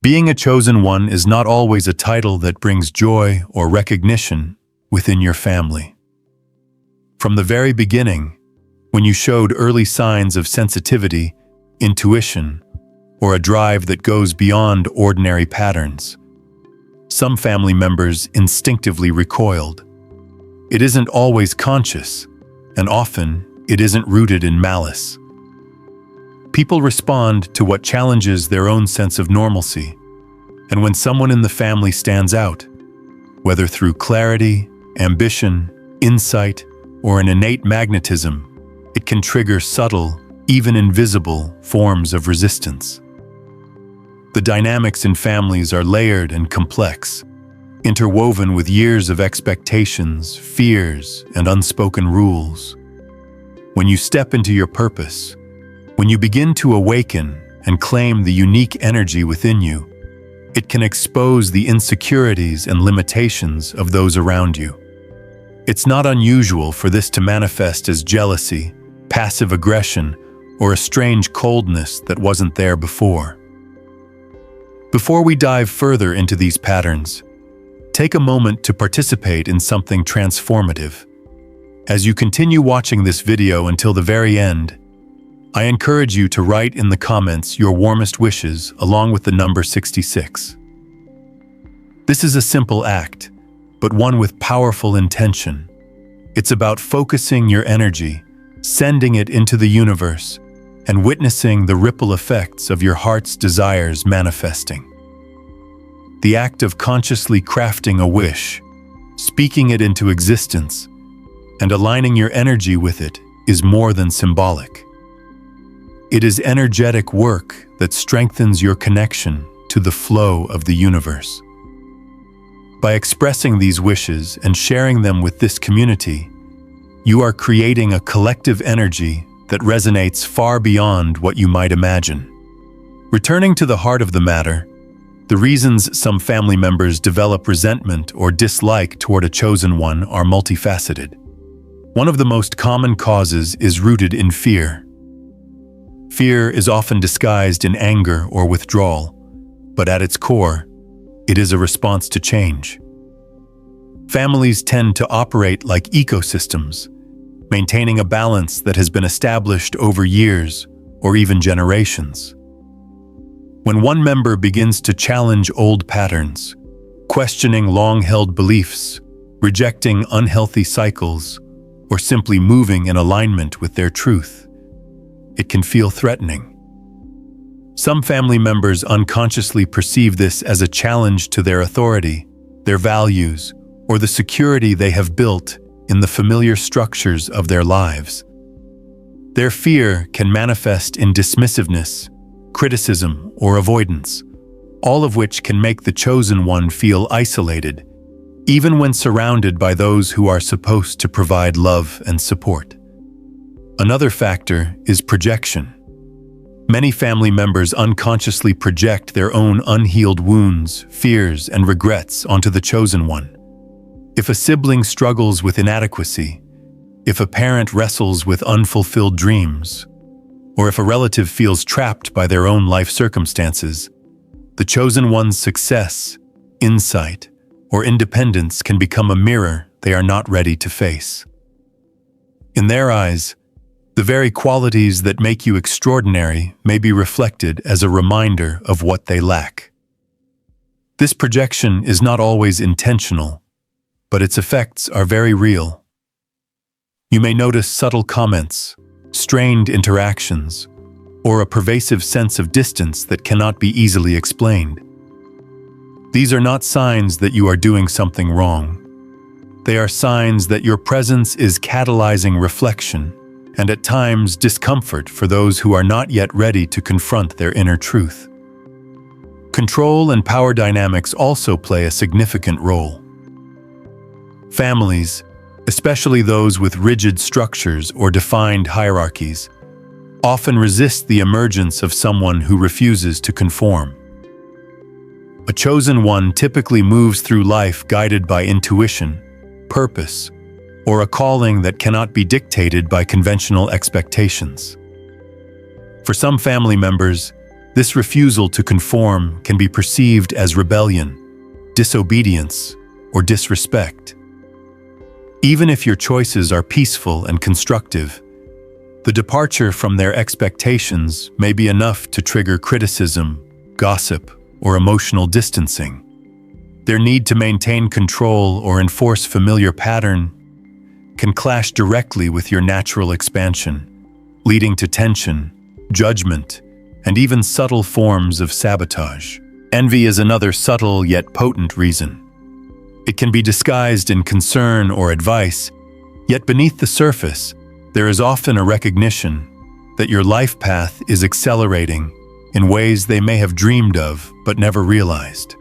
Being a chosen one is not always a title that brings joy or recognition within your family. From the very beginning, when you showed early signs of sensitivity, intuition, or a drive that goes beyond ordinary patterns, some family members instinctively recoiled. It isn't always conscious, and often it isn't rooted in malice. People respond to what challenges their own sense of normalcy, and when someone in the family stands out, whether through clarity, ambition, insight, or an innate magnetism, it can trigger subtle, even invisible, forms of resistance. The dynamics in families are layered and complex, interwoven with years of expectations, fears, and unspoken rules. When you step into your purpose, when you begin to awaken and claim the unique energy within you, it can expose the insecurities and limitations of those around you. It's not unusual for this to manifest as jealousy, passive aggression, or a strange coldness that wasn't there before. Before we dive further into these patterns, take a moment to participate in something transformative. As you continue watching this video until the very end, I encourage you to write in the comments your warmest wishes along with the number 66. This is a simple act, but one with powerful intention. It's about focusing your energy, sending it into the universe, and witnessing the ripple effects of your heart's desires manifesting. The act of consciously crafting a wish, speaking it into existence, and aligning your energy with it is more than symbolic. It is energetic work that strengthens your connection to the flow of the universe. By expressing these wishes and sharing them with this community, you are creating a collective energy that resonates far beyond what you might imagine. Returning to the heart of the matter, the reasons some family members develop resentment or dislike toward a chosen one are multifaceted. One of the most common causes is rooted in fear. Fear is often disguised in anger or withdrawal, but at its core, it is a response to change. Families tend to operate like ecosystems, maintaining a balance that has been established over years or even generations. When one member begins to challenge old patterns, questioning long-held beliefs, rejecting unhealthy cycles, or simply moving in alignment with their truth, it can feel threatening. Some family members unconsciously perceive this as a challenge to their authority, their values, or the security they have built in the familiar structures of their lives. Their fear can manifest in dismissiveness, criticism, or avoidance, all of which can make the chosen one feel isolated, even when surrounded by those who are supposed to provide love and support. Another factor is projection. Many family members unconsciously project their own unhealed wounds, fears, and regrets onto the chosen one. If a sibling struggles with inadequacy, if a parent wrestles with unfulfilled dreams, or if a relative feels trapped by their own life circumstances, the chosen one's success, insight, or independence can become a mirror they are not ready to face. In their eyes, the very qualities that make you extraordinary may be reflected as a reminder of what they lack. This projection is not always intentional, but its effects are very real. You may notice subtle comments, strained interactions, or a pervasive sense of distance that cannot be easily explained. These are not signs that you are doing something wrong. They are signs that your presence is catalyzing reflection and at times discomfort for those who are not yet ready to confront their inner truth. Control and power dynamics also play a significant role. Families, especially those with rigid structures or defined hierarchies, often resist the emergence of someone who refuses to conform. A chosen one typically moves through life guided by intuition, purpose, or a calling that cannot be dictated by conventional expectations. For some family members, This refusal to conform can be perceived as rebellion, disobedience, or disrespect. Even if your choices are peaceful and constructive, the departure from their expectations may be enough to trigger criticism, gossip, or emotional distancing. Their need to maintain control or enforce familiar pattern can clash directly with your natural expansion, leading to tension, judgment, and even subtle forms of sabotage. Envy is another subtle yet potent reason. It can be disguised in concern or advice, yet beneath the surface, there is often a recognition that your life path is accelerating in ways they may have dreamed of but never realized.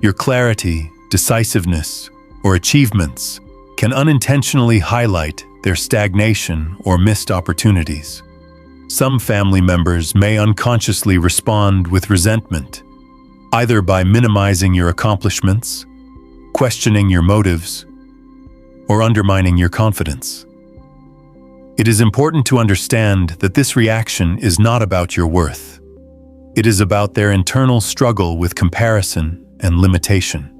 Your clarity, decisiveness, or achievements can unintentionally highlight their stagnation or missed opportunities. Some family members may unconsciously respond with resentment, either by minimizing your accomplishments, questioning your motives, or undermining your confidence. It is important to understand that this reaction is not about your worth. It is about their internal struggle with comparison and limitation.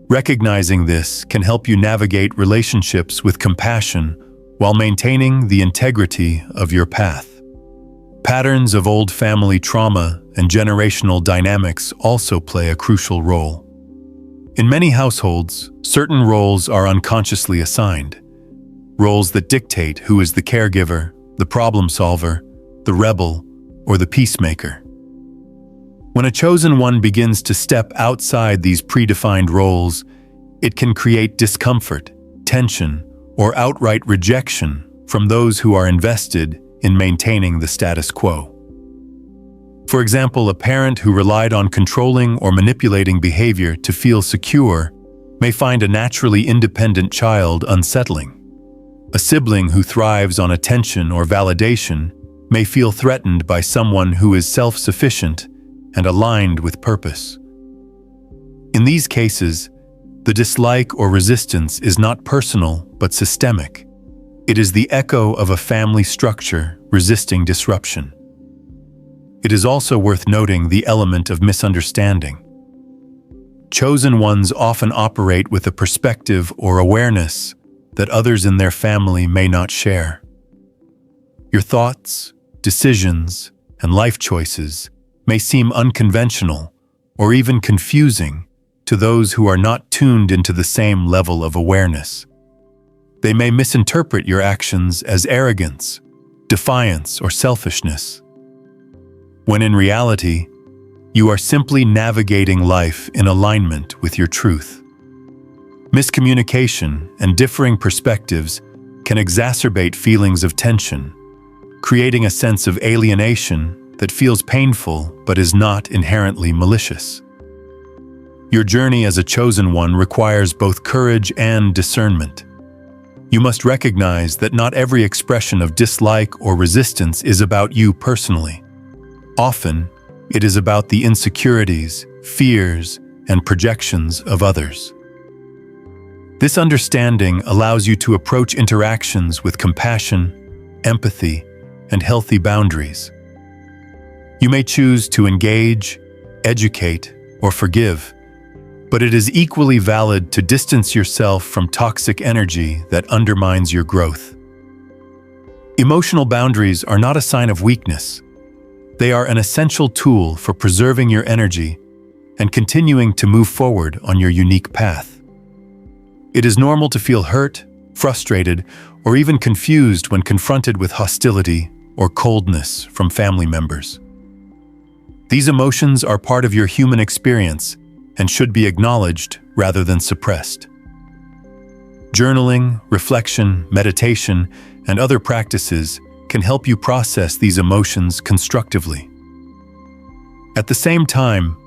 Recognizing this can help you navigate relationships with compassion while maintaining the integrity of your path. Patterns of old family trauma and generational dynamics also play a crucial role. In many households, certain roles are unconsciously assigned. Roles that dictate who is the caregiver, the problem solver, the rebel, or the peacemaker. When a chosen one begins to step outside these predefined roles, it can create discomfort, tension, or outright rejection from those who are invested in maintaining the status quo. For example, a parent who relied on controlling or manipulating behavior to feel secure may find a naturally independent child unsettling. A sibling who thrives on attention or validation may feel threatened by someone who is self-sufficient and aligned with purpose. In these cases, the dislike or resistance is not personal but systemic. It is the echo of a family structure resisting disruption. It is also worth noting the element of misunderstanding. Chosen ones often operate with a perspective or awareness that others in their family may not share. Your thoughts, decisions, and life choices may seem unconventional or even confusing to those who are not tuned into the same level of awareness. They may misinterpret your actions as arrogance, defiance, or selfishness, when in reality, you are simply navigating life in alignment with your truth. Miscommunication and differing perspectives can exacerbate feelings of tension, creating a sense of alienation that feels painful but is not inherently malicious. Your journey as a chosen one requires both courage and discernment. You must recognize that not every expression of dislike or resistance is about you personally. Often, it is about the insecurities, fears, and projections of others. This understanding allows you to approach interactions with compassion, empathy, and healthy boundaries. You may choose to engage, educate, or forgive, but it is equally valid to distance yourself from toxic energy that undermines your growth. Emotional boundaries are not a sign of weakness. They are an essential tool for preserving your energy and continuing to move forward on your unique path. It is normal to feel hurt, frustrated, or even confused when confronted with hostility or coldness from family members. These emotions are part of your human experience and should be acknowledged rather than suppressed. Journaling, reflection, meditation, and other practices can help you process these emotions constructively. At the same time,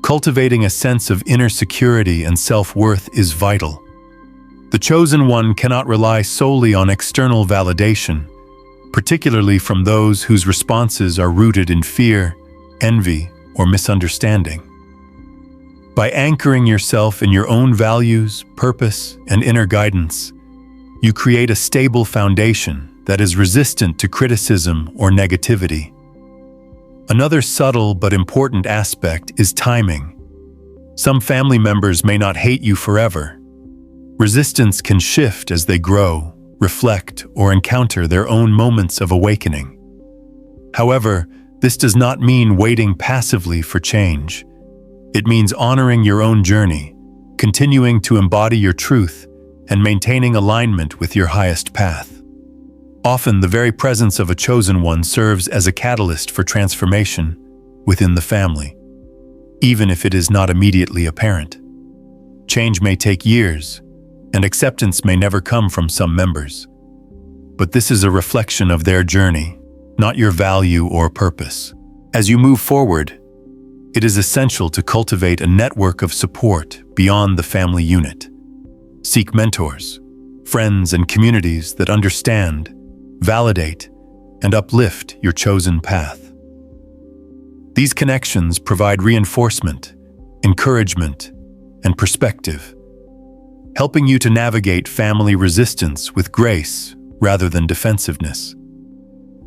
cultivating a sense of inner security and self-worth is vital. The chosen one cannot rely solely on external validation, particularly from those whose responses are rooted in fear, envy, or misunderstanding. By anchoring yourself in your own values, purpose, and inner guidance, you create a stable foundation that is resistant to criticism or negativity. Another subtle but important aspect is timing. Some family members may not hate you forever. Resistance can shift as they grow, reflect, or encounter their own moments of awakening. However, this does not mean waiting passively for change. It means honoring your own journey, continuing to embody your truth, and maintaining alignment with your highest path. Often, the very presence of a chosen one serves as a catalyst for transformation within the family, even if it is not immediately apparent. Change may take years, and acceptance may never come from some members. But this is a reflection of their journey, not your value or purpose. As you move forward, it is essential to cultivate a network of support beyond the family unit. Seek mentors, friends, and communities that understand, validate, and uplift your chosen path. These connections provide reinforcement, encouragement, and perspective, helping you to navigate family resistance with grace rather than defensiveness.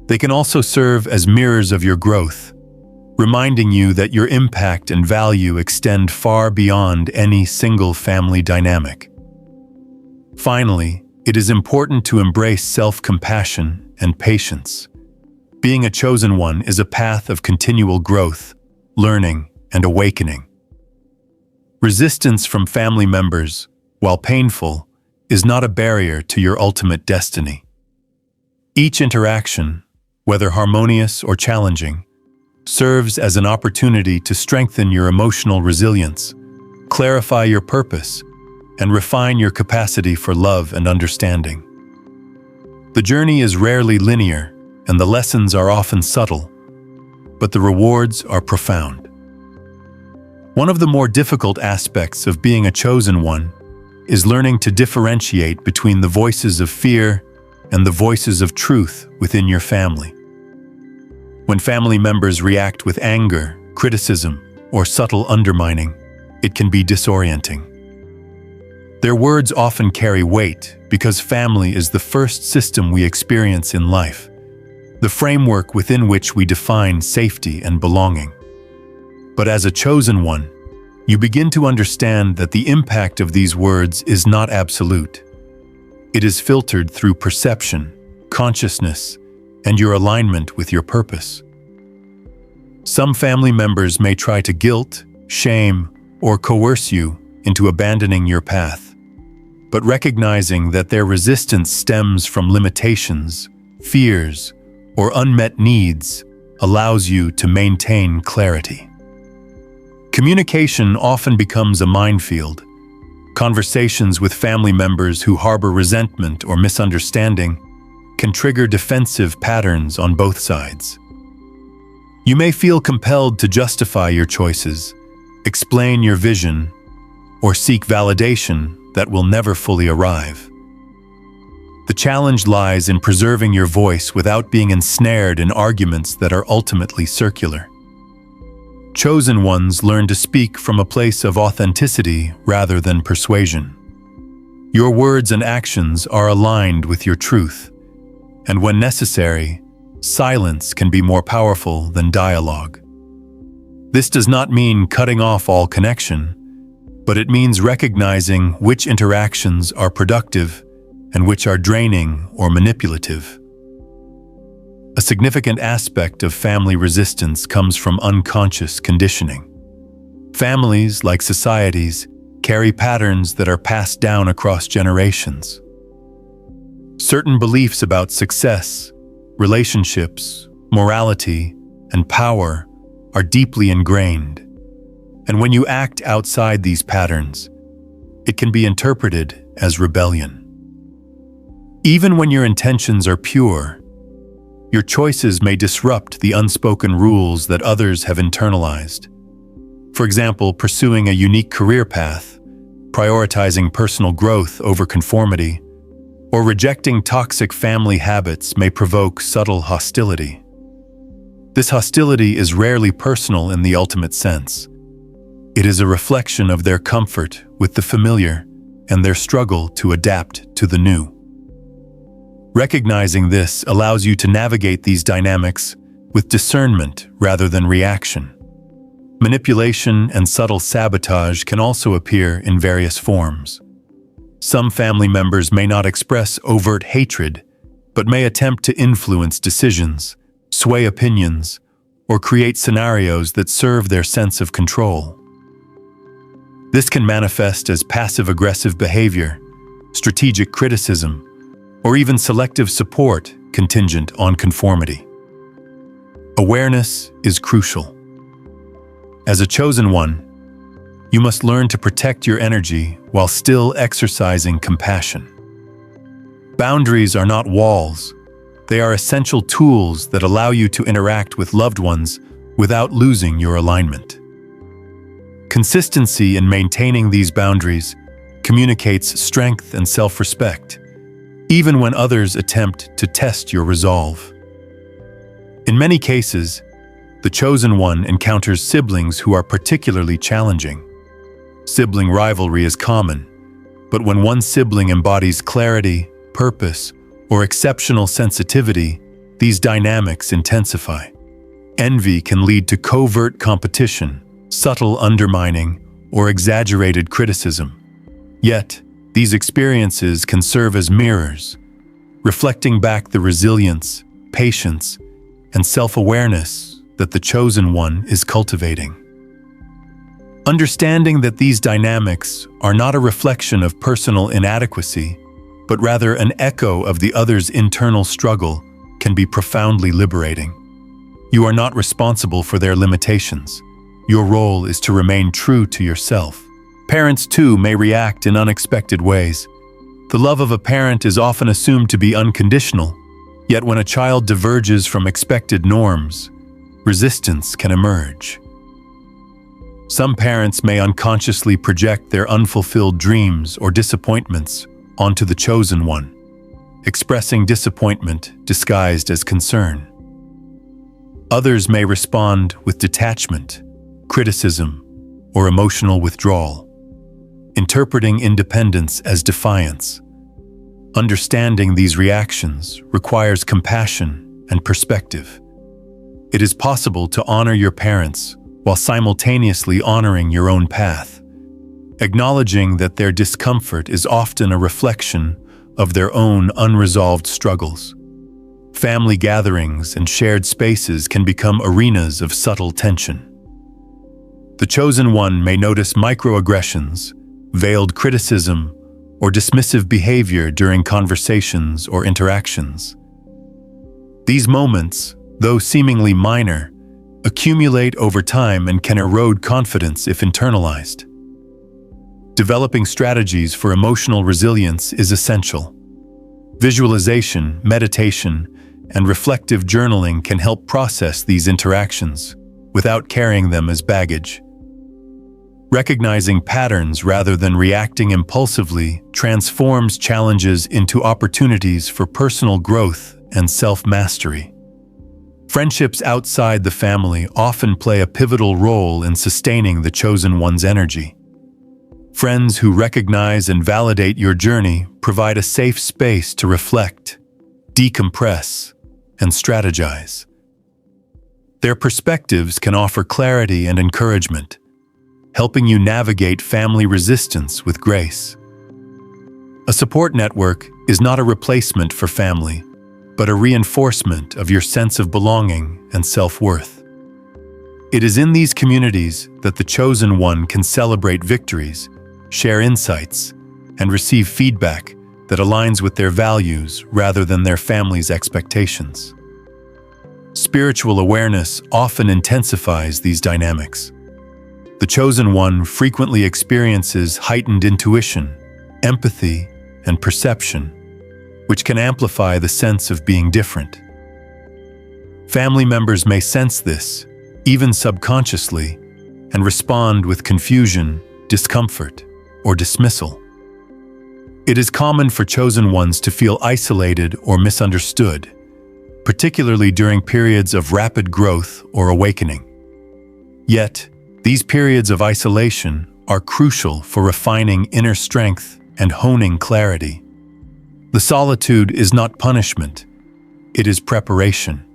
They can also serve as mirrors of your growth, reminding you that your impact and value extend far beyond any single family dynamic. Finally, it is important to embrace self-compassion and patience. Being a chosen one is a path of continual growth, learning, and awakening. Resistance from family members, while painful, is not a barrier to your ultimate destiny. Each interaction, whether harmonious or challenging, serves as an opportunity to strengthen your emotional resilience, clarify your purpose, and refine your capacity for love and understanding. The journey is rarely linear, and the lessons are often subtle, but the rewards are profound. One of the more difficult aspects of being a chosen one is learning to differentiate between the voices of fear and the voices of truth within your family. When family members react with anger, criticism, or subtle undermining, it can be disorienting. Their words often carry weight because family is the first system we experience in life, the framework within which we define safety and belonging. But as a chosen one, you begin to understand that the impact of these words is not absolute. It is filtered through perception, consciousness, and your alignment with your purpose. Some family members may try to guilt, shame, or coerce you into abandoning your path. But recognizing that their resistance stems from limitations, fears, or unmet needs allows you to maintain clarity. Communication often becomes a minefield. Conversations with family members who harbor resentment or misunderstanding can trigger defensive patterns on both sides. You may feel compelled to justify your choices, explain your vision, or seek validation that will never fully arrive. The challenge lies in preserving your voice without being ensnared in arguments that are ultimately circular. Chosen ones learn to speak from a place of authenticity rather than persuasion. Your words and actions are aligned with your truth, and when necessary, silence can be more powerful than dialogue. This does not mean cutting off all connection, but it means recognizing which interactions are productive and which are draining or manipulative. A significant aspect of family resistance comes from unconscious conditioning. Families, like societies, carry patterns that are passed down across generations. Certain beliefs about success, relationships, morality, and power are deeply ingrained. And when you act outside these patterns, it can be interpreted as rebellion. Even when your intentions are pure, your choices may disrupt the unspoken rules that others have internalized. For example, pursuing a unique career path, prioritizing personal growth over conformity, or rejecting toxic family habits may provoke subtle hostility. This hostility is rarely personal in the ultimate sense. It is a reflection of their comfort with the familiar and their struggle to adapt to the new. Recognizing this allows you to navigate these dynamics with discernment rather than reaction. Manipulation and subtle sabotage can also appear in various forms. Some family members may not express overt hatred, but may attempt to influence decisions, sway opinions, or create scenarios that serve their sense of control. This can manifest as passive-aggressive behavior, strategic criticism, or even selective support contingent on conformity. Awareness is crucial. As a chosen one, you must learn to protect your energy while still exercising compassion. Boundaries are not walls. They are essential tools that allow you to interact with loved ones without losing your alignment. Consistency in maintaining these boundaries communicates strength and self-respect, even when others attempt to test your resolve. In many cases, the chosen one encounters siblings who are particularly challenging. Sibling rivalry is common, but when one sibling embodies clarity, purpose, or exceptional sensitivity, these dynamics intensify. Envy can lead to covert competition, subtle undermining, or exaggerated criticism. Yet, these experiences can serve as mirrors, reflecting back the resilience, patience, and self-awareness that the chosen one is cultivating. Understanding that these dynamics are not a reflection of personal inadequacy, but rather an echo of the other's internal struggle can be profoundly liberating. You are not responsible for their limitations. Your role is to remain true to yourself. Parents, too, may react in unexpected ways. The love of a parent is often assumed to be unconditional, yet when a child diverges from expected norms, resistance can emerge. Some parents may unconsciously project their unfulfilled dreams or disappointments onto the chosen one, expressing disappointment disguised as concern. Others may respond with detachment, criticism, or emotional withdrawal, interpreting independence as defiance. Understanding these reactions requires compassion and perspective. It is possible to honor your parents while simultaneously honoring your own path, acknowledging that their discomfort is often a reflection of their own unresolved struggles. Family gatherings and shared spaces can become arenas of subtle tension. The chosen one may notice microaggressions, veiled criticism, or dismissive behavior during conversations or interactions. These moments, though seemingly minor, accumulate over time and can erode confidence if internalized. Developing strategies for emotional resilience is essential. Visualization, meditation, and reflective journaling can help process these interactions without carrying them as baggage. Recognizing patterns rather than reacting impulsively transforms challenges into opportunities for personal growth and self-mastery. Friendships outside the family often play a pivotal role in sustaining the chosen one's energy. Friends who recognize and validate your journey provide a safe space to reflect, decompress, and strategize. Their perspectives can offer clarity and encouragement, helping you navigate family resistance with grace. A support network is not a replacement for family, but a reinforcement of your sense of belonging and self-worth. It is in these communities that the chosen one can celebrate victories, share insights, and receive feedback that aligns with their values rather than their family's expectations. Spiritual awareness often intensifies these dynamics. The chosen one frequently experiences heightened intuition, empathy, and perception, which can amplify the sense of being different. Family members may sense this, even subconsciously, and respond with confusion, discomfort, or dismissal. It is common for chosen ones to feel isolated or misunderstood, particularly during periods of rapid growth or awakening. Yet, these periods of isolation are crucial for refining inner strength and honing clarity. The solitude is not punishment, it is preparation.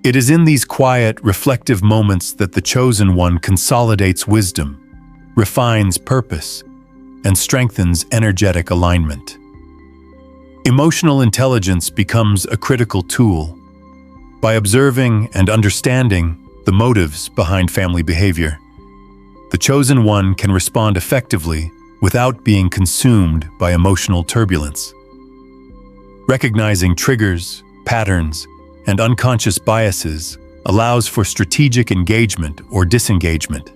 It is in these quiet, reflective moments that the chosen one consolidates wisdom, refines purpose, and strengthens energetic alignment. Emotional intelligence becomes a critical tool. By observing and understanding the motives behind family behavior, the chosen one can respond effectively without being consumed by emotional turbulence. Recognizing triggers, patterns, and unconscious biases allows for strategic engagement or disengagement.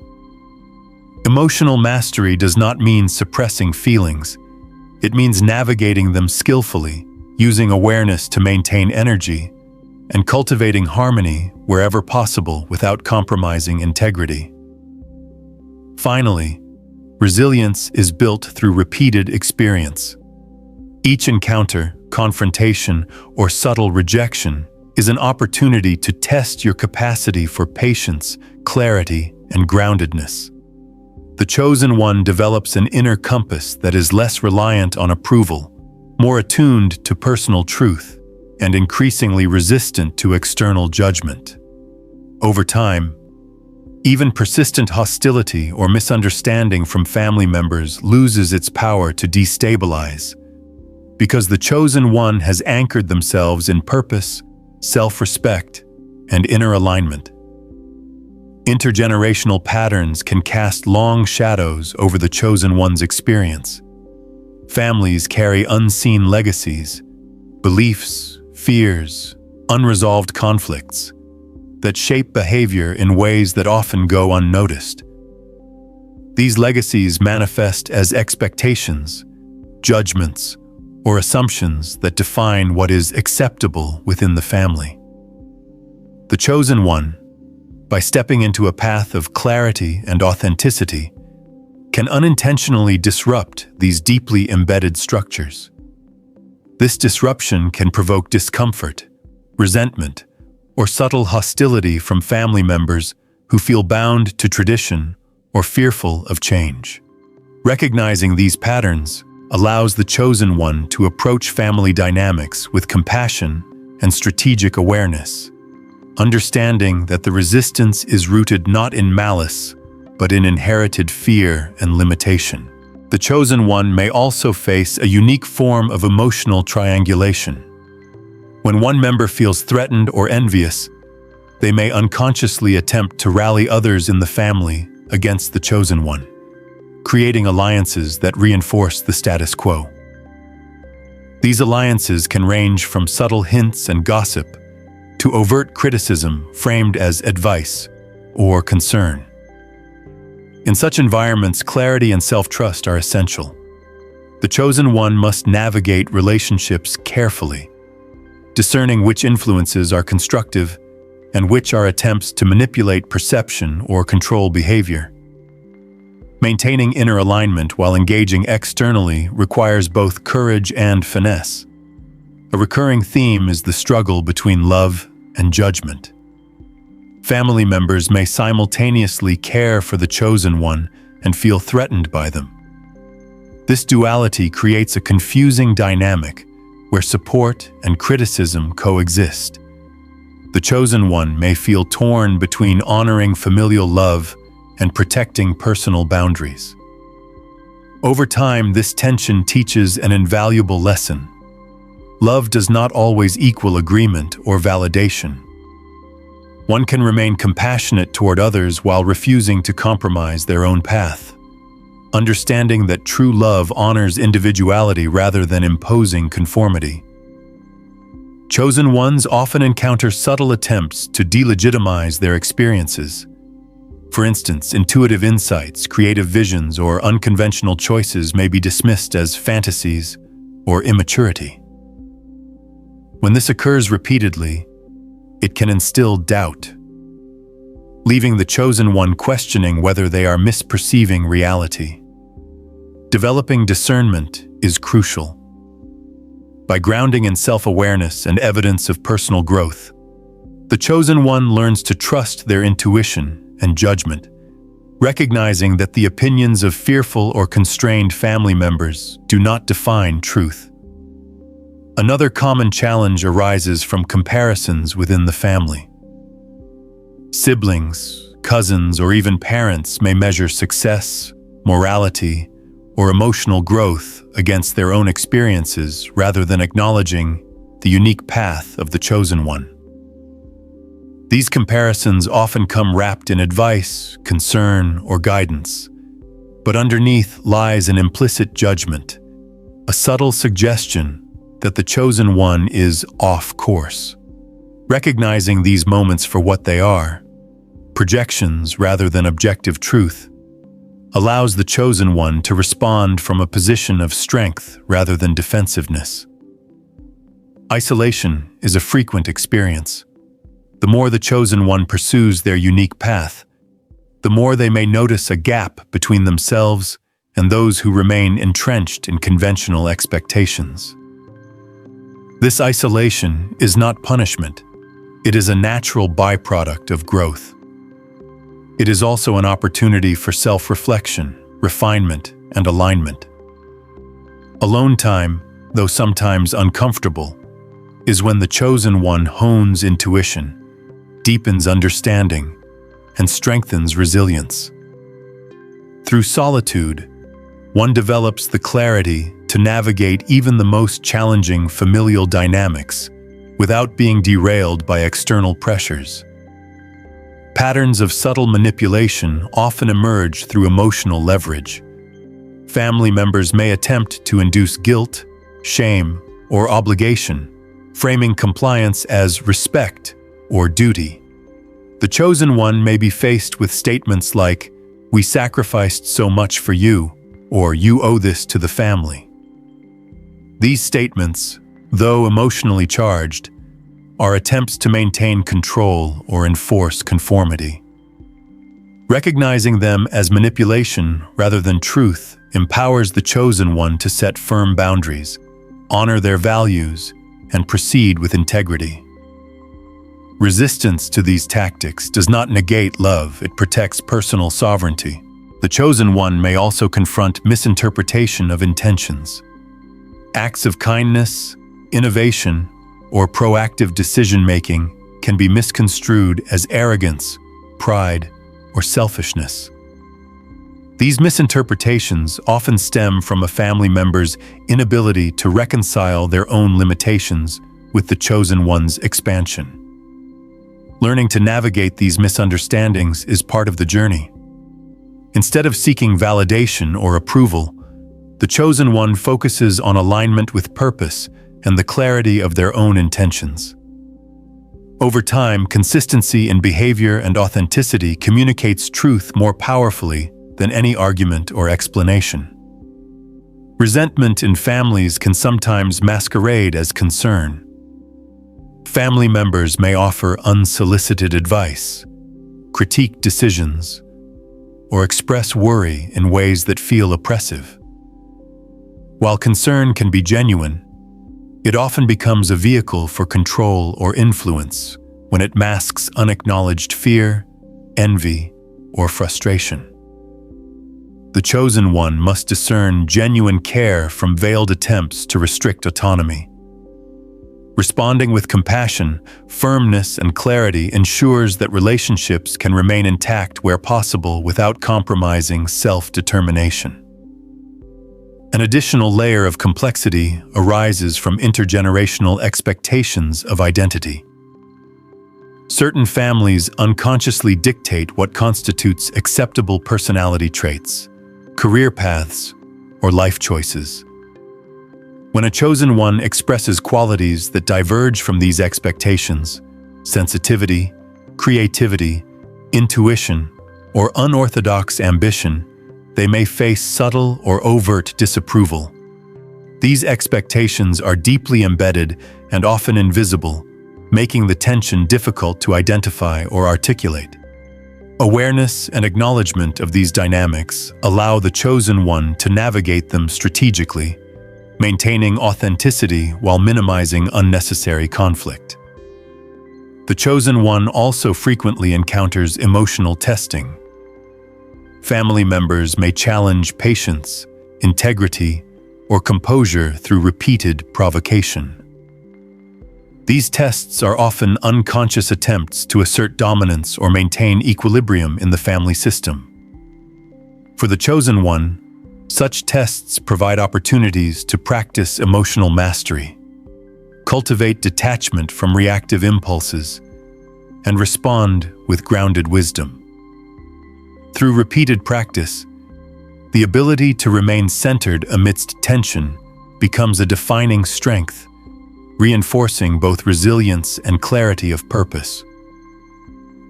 Emotional mastery does not mean suppressing feelings. It means navigating them skillfully, using awareness to maintain energy, and cultivating harmony wherever possible without compromising integrity. Finally, resilience is built through repeated experience. Each encounter, confrontation, or subtle rejection is an opportunity to test your capacity for patience, clarity, and groundedness. The chosen one develops an inner compass that is less reliant on approval, more attuned to personal truth, and increasingly resistant to external judgment. Over time, even persistent hostility or misunderstanding from family members loses its power to destabilize, because the chosen one has anchored themselves in purpose, self-respect, and inner alignment. Intergenerational patterns can cast long shadows over the chosen one's experience. Families carry unseen legacies, beliefs, fears, unresolved conflicts that shape behavior in ways that often go unnoticed. These legacies manifest as expectations, judgments, or assumptions that define what is acceptable within the family. The chosen one, by stepping into a path of clarity and authenticity, can unintentionally disrupt these deeply embedded structures. This disruption can provoke discomfort, resentment, or subtle hostility from family members who feel bound to tradition or fearful of change. Recognizing these patterns allows the chosen one to approach family dynamics with compassion and strategic awareness, understanding that the resistance is rooted not in malice, but in inherited fear and limitation. The chosen one may also face a unique form of emotional triangulation. When one member feels threatened or envious, they may unconsciously attempt to rally others in the family against the chosen one, creating alliances that reinforce the status quo. These alliances can range from subtle hints and gossip to overt criticism framed as advice or concern. In such environments, clarity and self-trust are essential. The chosen one must navigate relationships carefully, discerning which influences are constructive and which are attempts to manipulate perception or control behavior. Maintaining inner alignment while engaging externally requires both courage and finesse. A recurring theme is the struggle between love and judgment. Family members may simultaneously care for the chosen one and feel threatened by them. This duality creates a confusing dynamic where support and criticism coexist. The chosen one may feel torn between honoring familial love and protecting personal boundaries. Over time, this tension teaches an invaluable lesson. Love does not always equal agreement or validation. One can remain compassionate toward others while refusing to compromise their own path. Understanding that true love honors individuality rather than imposing conformity. Chosen ones often encounter subtle attempts to delegitimize their experiences. For instance, intuitive insights, creative visions, or unconventional choices may be dismissed as fantasies or immaturity. When this occurs repeatedly, it can instill doubt, leaving the chosen one questioning whether they are misperceiving reality. Developing discernment is crucial. By grounding in self-awareness and evidence of personal growth, the chosen one learns to trust their intuition and judgment, recognizing that the opinions of fearful or constrained family members do not define truth. Another common challenge arises from comparisons within the family. Siblings, cousins, or even parents may measure success, morality, or emotional growth against their own experiences rather than acknowledging the unique path of the chosen one. These comparisons often come wrapped in advice, concern, or guidance, but underneath lies an implicit judgment, a subtle suggestion that the chosen one is off course. Recognizing these moments for what they are, projections rather than objective truth, allows the chosen one to respond from a position of strength rather than defensiveness. Isolation is a frequent experience. The more the chosen one pursues their unique path, the more they may notice a gap between themselves and those who remain entrenched in conventional expectations. This isolation is not punishment. It is a natural byproduct of growth. It is also an opportunity for self-reflection, refinement, and alignment. Alone time, though sometimes uncomfortable, is when the chosen one hones intuition, deepens understanding, and strengthens resilience. Through solitude, one develops the clarity to navigate even the most challenging familial dynamics without being derailed by external pressures. Patterns of subtle manipulation often emerge through emotional leverage. Family members may attempt to induce guilt, shame, or obligation, framing compliance as respect or duty. The chosen one may be faced with statements like, "We sacrificed so much for you," or "You owe this to the family." These statements, though emotionally charged, are attempts to maintain control or enforce conformity. Recognizing them as manipulation rather than truth empowers the chosen one to set firm boundaries, honor their values, and proceed with integrity. Resistance to these tactics does not negate love, it protects personal sovereignty. The chosen one may also confront misinterpretation of intentions. Acts of kindness, innovation, or proactive decision-making can be misconstrued as arrogance, pride, or selfishness. These misinterpretations often stem from a family member's inability to reconcile their own limitations with the chosen one's expansion. Learning to navigate these misunderstandings is part of the journey. Instead of seeking validation or approval, the chosen one focuses on alignment with purpose and the clarity of their own intentions. Over time, consistency in behavior and authenticity communicates truth more powerfully than any argument or explanation. Resentment in families can sometimes masquerade as concern. Family members may offer unsolicited advice, critique decisions, or express worry in ways that feel oppressive. While concern can be genuine, it often becomes a vehicle for control or influence when it masks unacknowledged fear, envy, or frustration. The chosen one must discern genuine care from veiled attempts to restrict autonomy. Responding with compassion, firmness, and clarity ensures that relationships can remain intact where possible without compromising self-determination. An additional layer of complexity arises from intergenerational expectations of identity. Certain families unconsciously dictate what constitutes acceptable personality traits, career paths, or life choices. When a chosen one expresses qualities that diverge from these expectations, sensitivity, creativity, intuition, or unorthodox ambition, they may face subtle or overt disapproval. These expectations are deeply embedded and often invisible, making the tension difficult to identify or articulate. Awareness and acknowledgement of these dynamics allow the chosen one to navigate them strategically, maintaining authenticity while minimizing unnecessary conflict. The chosen one also frequently encounters emotional testing. Family members may challenge patience, integrity, or composure through repeated provocation. These tests are often unconscious attempts to assert dominance or maintain equilibrium in the family system. For the chosen one, such tests provide opportunities to practice emotional mastery, cultivate detachment from reactive impulses, and respond with grounded wisdom. Through repeated practice, the ability to remain centered amidst tension becomes a defining strength, reinforcing both resilience and clarity of purpose.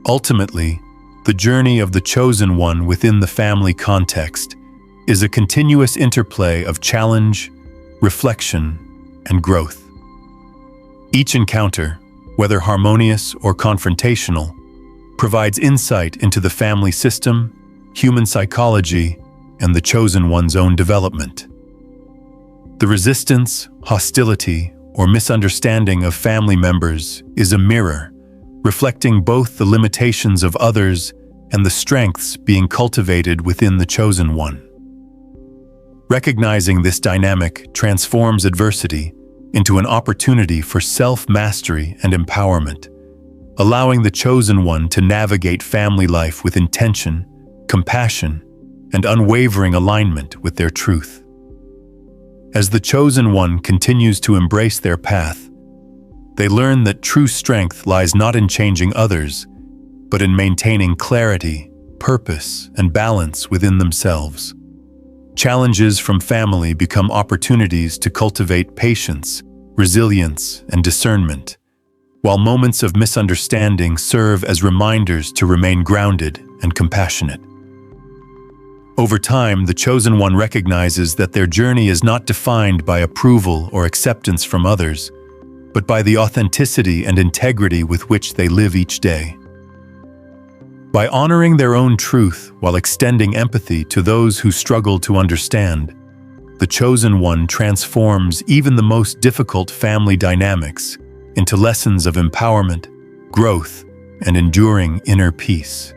Ultimately, the journey of the chosen one within the family context is a continuous interplay of challenge, reflection, and growth. Each encounter, whether harmonious or confrontational, provides insight into the family system, human psychology, and the chosen one's own development. The resistance, hostility, or misunderstanding of family members is a mirror, reflecting both the limitations of others and the strengths being cultivated within the chosen one. Recognizing this dynamic transforms adversity into an opportunity for self-mastery and empowerment, allowing the chosen one to navigate family life with intention, compassion, and unwavering alignment with their truth. As the chosen one continues to embrace their path, they learn that true strength lies not in changing others, but in maintaining clarity, purpose, and balance within themselves. Challenges from family become opportunities to cultivate patience, resilience, and discernment, while moments of misunderstanding serve as reminders to remain grounded and compassionate. Over time, the chosen one recognizes that their journey is not defined by approval or acceptance from others, but by the authenticity and integrity with which they live each day. By honoring their own truth while extending empathy to those who struggle to understand, the chosen one transforms even the most difficult family dynamics into lessons of empowerment, growth, and enduring inner peace.